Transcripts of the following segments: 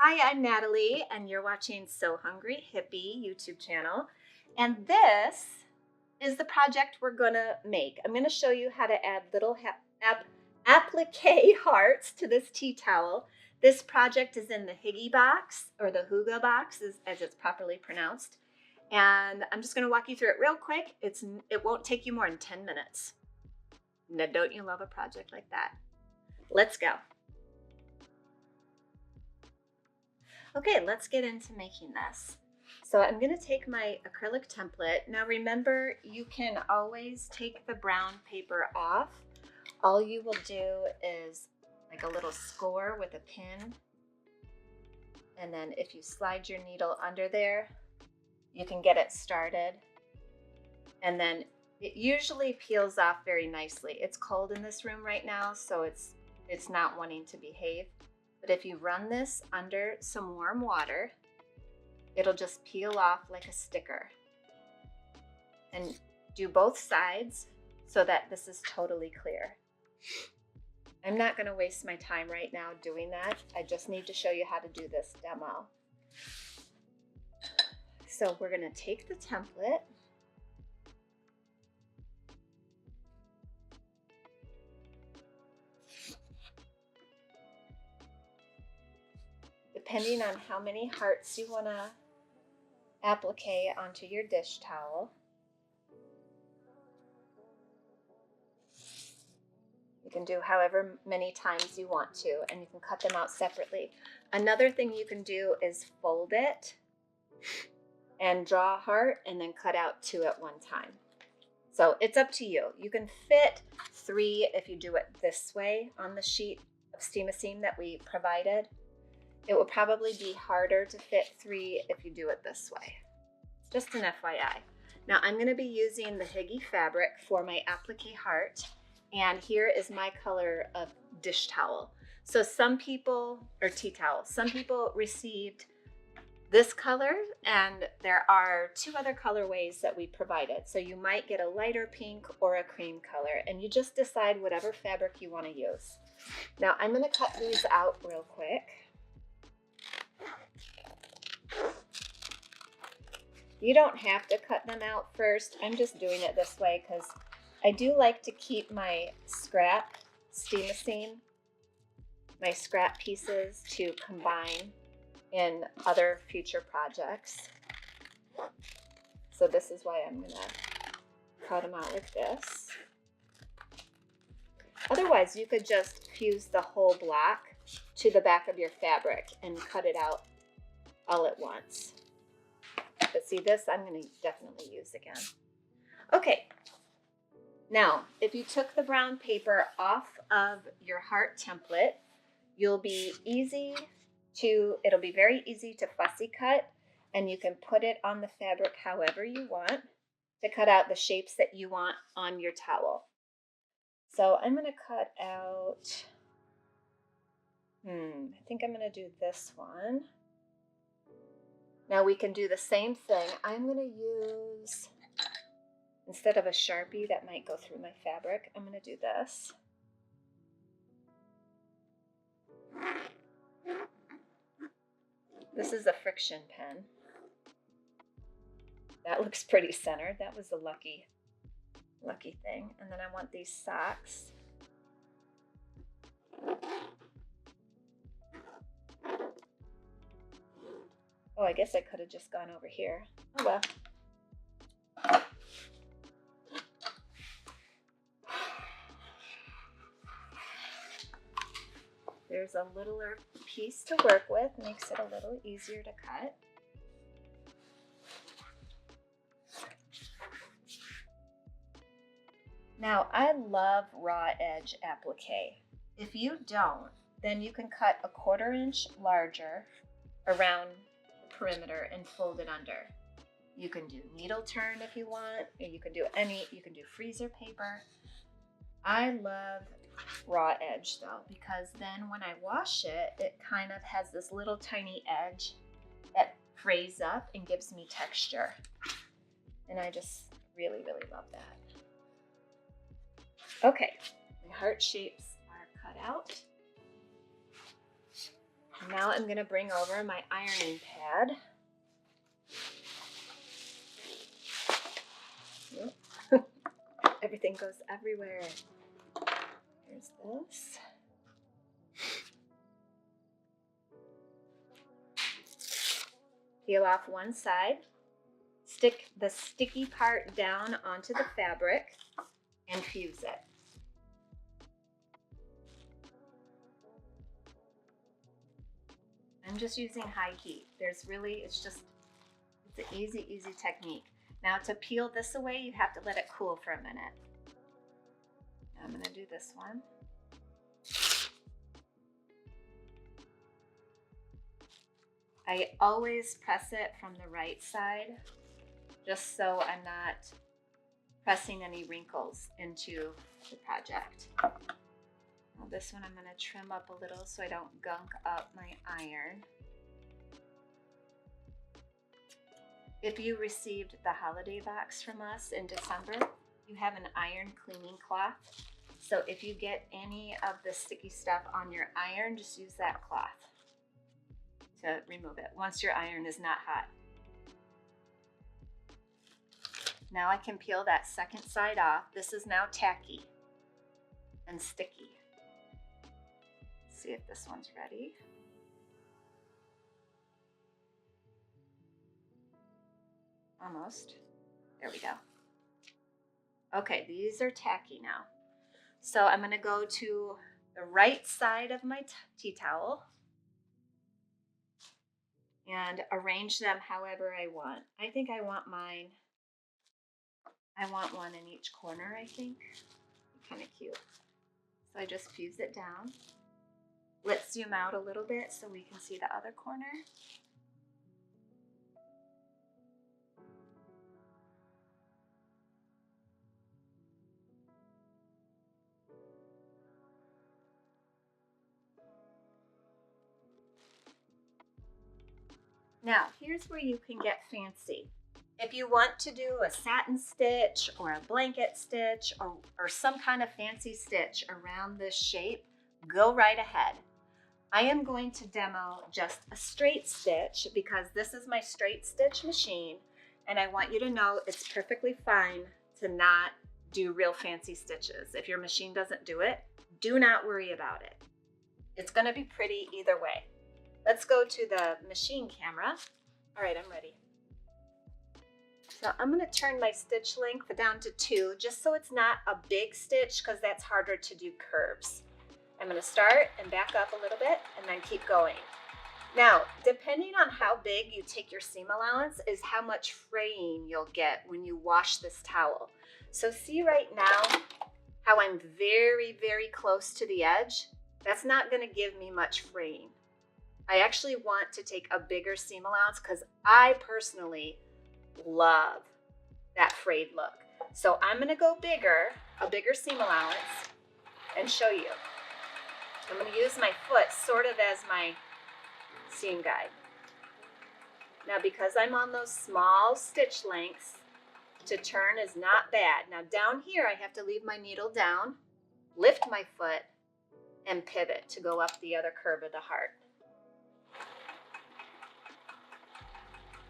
Hi, I'm Natalie, and you're watching So Hungry Hippie YouTube channel. And this is the project we're gonna make. I'm gonna show you how to add little applique hearts to this tea towel. This project is in the Hygge Box, or the Hygge Box, as it's properly pronounced. And I'm just gonna walk you through it real quick. It won't take you more than 10 minutes. Now, don't you love a project like that? Let's go. Okay, let's get into making this. So I'm going to take my acrylic template. Now remember, you can always take the brown paper off. All you will do is like a little score with a pin. And then if you slide your needle under there, you can get it started. And then it usually peels off very nicely. It's cold in this room right now, so it's not wanting to behave. But if you run this under some warm water, it'll just peel off like a sticker. And do both sides so that this is totally clear. I'm not going to waste my time right now doing that. I just need to show you how to do this demo. So we're going to take the template. Depending on how many hearts you want to applique onto your dish towel, you can do however many times you want to, and you can cut them out separately. Another thing you can do is fold it and draw a heart and then cut out 2 at one time. So it's up to you. You can fit 3 if you do it this way on the sheet of steam that we provided. It will probably be harder to fit 3 if you do it this way. Just an FYI. Now I'm going to be using the Hygge fabric for my applique heart, and here is my color of dish towel. So some people, or tea towel, some people received this color, and there are 2 other colorways that we provided. So you might get a lighter pink or a cream color, and you just decide whatever fabric you want to use. Now I'm going to cut these out real quick. You don't have to cut them out first. I'm just doing it this way because I do like to keep my scrap my scrap pieces to combine in other future projects. So this is why I'm gonna cut them out like this. Otherwise, you could just fuse the whole block to the back of your fabric and cut it out all at once. But see, this I'm going to definitely use again. Okay, now if you took the brown paper off of your heart template, it'll be very easy to fussy cut, and you can put it on the fabric however you want to cut out the shapes that you want on your towel. So I'm going to cut out, I think I'm going to do this one. Now we can do the same thing. I'm going to use, instead of a Sharpie that might go through my fabric, I'm going to do this. This is a friction pen. That looks pretty centered. That was a lucky thing. And then I want these socks. Oh, I guess I could have just gone over here. Oh well. There's a littler piece to work with, makes it a little easier to cut. Now, I love raw edge applique. If you don't, then you can cut a 1/4 inch larger around the perimeter and fold it under. You can do needle turn if you want, or you can do freezer paper. I love raw edge though, because then when I wash it, it kind of has this little tiny edge that frays up and gives me texture. And I just really, really love that. Okay, my heart shapes are cut out. Now I'm going to bring over my ironing pad. Everything goes everywhere. Here's this. Peel off one side. Stick the sticky part down onto the fabric and fuse it. I'm just using high heat. It's an easy technique. Now to peel this away, you have to let it cool for a minute. I'm gonna do this one. I always press it from the right side, just so I'm not pressing any wrinkles into the project. Now this one I'm gonna trim up a little so I don't gunk up my iron. If you received the holiday box from us in December, you have an iron cleaning cloth. So if you get any of the sticky stuff on your iron, just use that cloth to remove it once your iron is not hot. Now I can peel that second side off. This is now tacky and sticky. Let's see if this one's ready. Almost. There we go. Okay, these are tacky now. So I'm going to go to the right side of my tea towel and arrange them however I want. I think I want mine. I want one in each corner, I think. Kind of cute. So I just fuse it down. Let's zoom out a little bit so we can see the other corner. Now, here's where you can get fancy. If you want to do a satin stitch or a blanket stitch or some kind of fancy stitch around this shape, go right ahead. I am going to demo just a straight stitch because this is my straight stitch machine, and I want you to know it's perfectly fine to not do real fancy stitches. If your machine doesn't do it, do not worry about it. It's going to be pretty either way. Let's go to the machine camera. All right, I'm ready. So I'm going to turn my stitch length down to 2 just so it's not a big stitch because that's harder to do curves. I'm going to start and back up a little bit and then keep going. Now, depending on how big you take your seam allowance is how much fraying you'll get when you wash this towel. So see right now how I'm very, very close to the edge? That's not going to give me much fraying. I actually want to take a bigger seam allowance because I personally love that frayed look. So I'm going to go bigger, a bigger seam allowance, and show you. I'm going to use my foot sort of as my seam guide. Now because I'm on those small stitch lengths, to turn is not bad. Now down here I have to leave my needle down, lift my foot, and pivot to go up the other curve of the heart.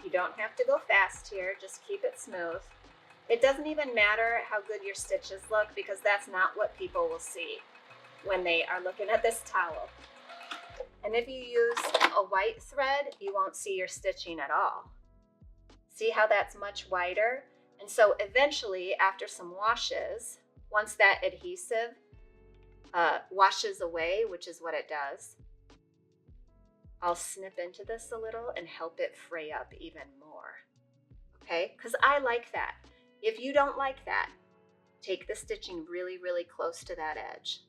You don't have to go fast here, just keep it smooth. It doesn't even matter how good your stitches look because that's not what people will see when they are looking at this towel. And if you use a white thread, you won't see your stitching at all. See how that's much wider? And so eventually, after some washes, once that adhesive washes away, which is what it does, I'll snip into this a little and help it fray up even more. Okay, because I like that. If you don't like that, take the stitching really, really close to that edge.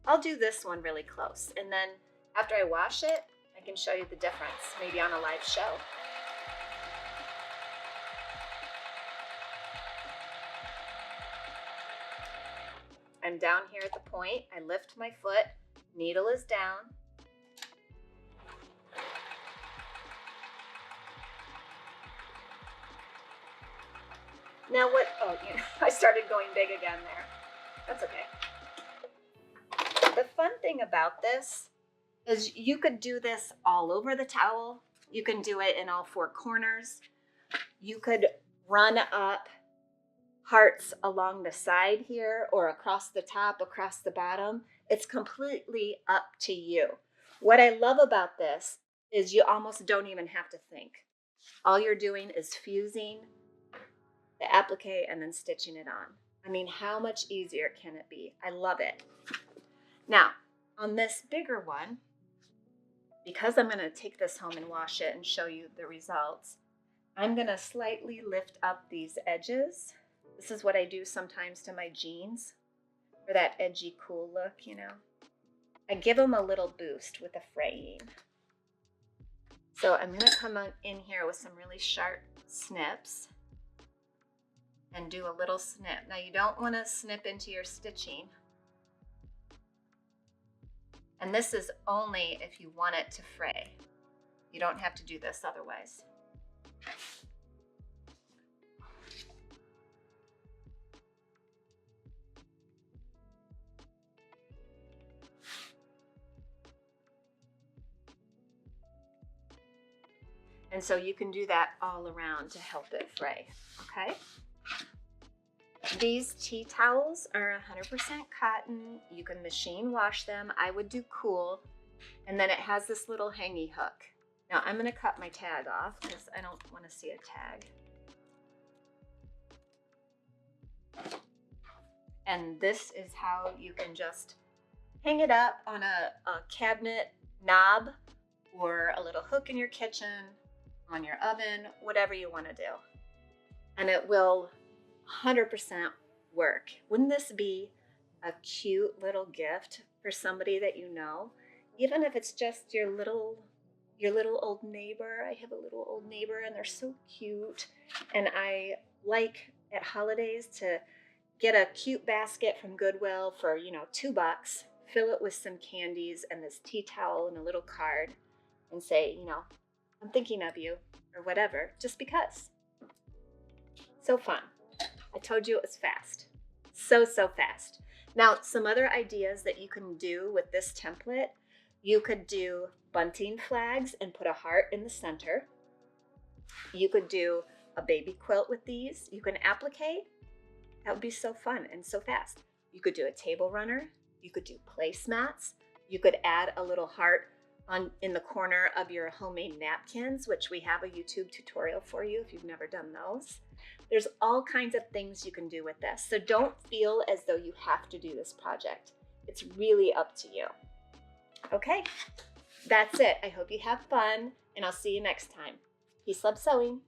I'll do this one really close, and then after I wash it, I can show you the difference, maybe on a live show. I'm down here at the point, I lift my foot, needle is down. Now what, I started going big again there. That's okay. The fun thing about this is you could do this all over the towel. You can do it in all four corners. You could run up hearts along the side here or across the top, across the bottom. It's completely up to you. What I love about this is you almost don't even have to think. All you're doing is fusing the applique and then stitching it on. I mean, how much easier can it be? I love it. Now, on this bigger one, because I'm going to take this home and wash it and show you the results, I'm going to slightly lift up these edges. This is what I do sometimes to my jeans for that edgy, cool look, you know. I give them a little boost with the fraying. So I'm going to come in here with some really sharp snips and do a little snip. Now you don't want to snip into your stitching. And this is only if you want it to fray. You don't have to do this otherwise. And so you can do that all around to help it fray, okay? These tea towels are 100% cotton. You can machine wash them. I would do cool. And then it has this little hangy hook. Now I'm gonna cut my tag off because I don't wanna see a tag. And this is how you can just hang it up on a cabinet knob or a little hook in your kitchen, on your oven, whatever you want to do. And it will 100% work. Wouldn't this be a cute little gift for somebody that you know? Even if it's just your little old neighbor. I have a little old neighbor and they're so cute. And I like at holidays to get a cute basket from Goodwill for, you know, $2, fill it with some candies and this tea towel and a little card and say, you know, I'm thinking of you or whatever, just because. So fun. I told you it was fast. So fast. Now, some other ideas that you can do with this template, you could do bunting flags and put a heart in the center. You could do a baby quilt with these. You can applique. That would be so fun and so fast. You could do a table runner. You could do placemats. You could add a little heart in the corner of your homemade napkins, which we have a YouTube tutorial for you if you've never done those. There's all kinds of things you can do with this. So don't feel as though you have to do this project. It's really up to you. Okay, that's it. I hope you have fun and I'll see you next time. Peace, love, sewing.